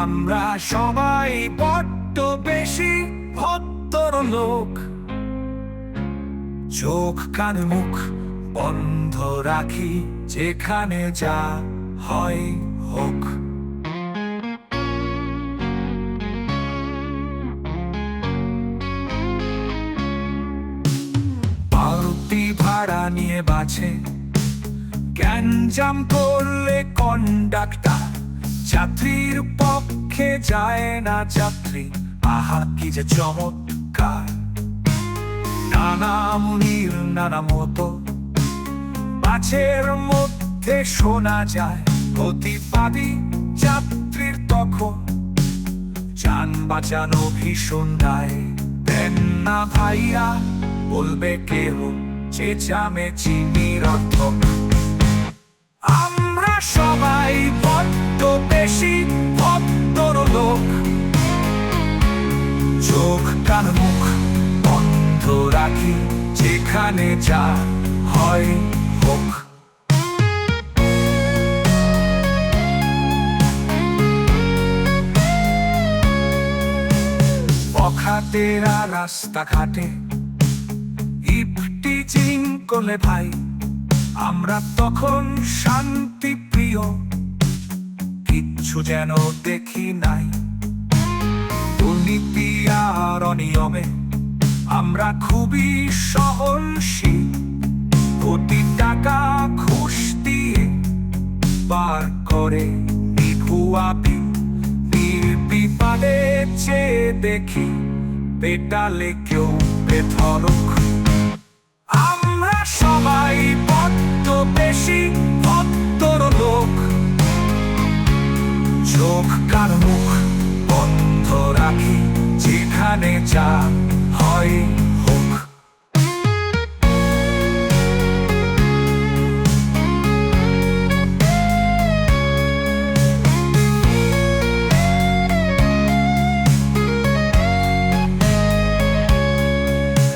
আমরা সবাই বড্ড বেশি ভদ্র লোক, চোখ কান মুখ বন্ধ রাখি, যেখানে যা হয় হোক। পাল্টি ভাড়া নিয়ে বাছে, গ্যাঞ্জাম করলে কন্ডাক্টর, যাত্রীর পক্ষে যায় না যাত্রী। আহা কি যে চমৎকার, নানা মুনির নানা মতো, বাসের মধ্যে শোনা যায় প্রতিবাদী যাত্রীর তখন। যান বাঁচানো ভীষণ দায়, দেন না ভাইয়া বলবে কেউ, চেঁচামেচি নিরর্থক। আমরা সবাই বড্ড বেশি ভদ্র লোক, চোখ কান মুখ বন্ধ রাখি, যেখানে যা হয় হোক। বখাটেরা রাস্তাঘাটে ইফটিজিং করলে ভাই, আমরা তখন শান্তি প্রিয়, কিচ্ছু যেন দেখি নাই। দুর্নীতি আর অনিয়মে আমরা খুবই সহনশীল, কোটি টাকা ঘুষ দিয়ে বার করে নিভুয়াবি। নির্বিবাদে চেয়ে দেখি, পেটালে কেউ বেধড়ক। আমরা সবাই বড্ড বেশি ভদ্র লোক, চোখ কান মুখ বন্ধ রাখি, যেখানে যা হয় হোক।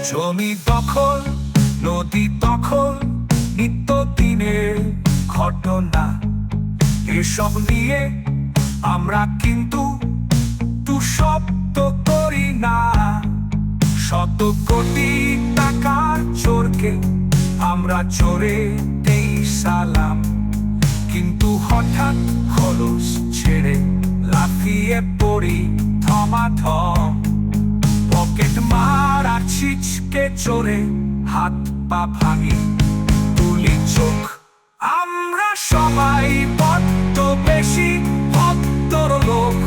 জমি দখল, নদী দখল নিত্যদিনের ঘটনা, এসব নিয়ে আমরা কিন্তু শব্দ করি না। শত কোটি টাকার চোরকে আমরা চোরে দেই সালাম, কিন্তু হঠাৎ খোলস ছেড়ে লাফিয়ে পড়ি ধমাধম। পকেট মারা ছিচকে চোরে হাত পা ভাঙি, তুলি চোখ। আমরা সবাই বড্ড বেশি ভদ্র লোক,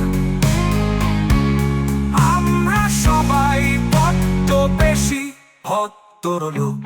আমরা সবাই বড্ড বেশি ভদ্র লোক।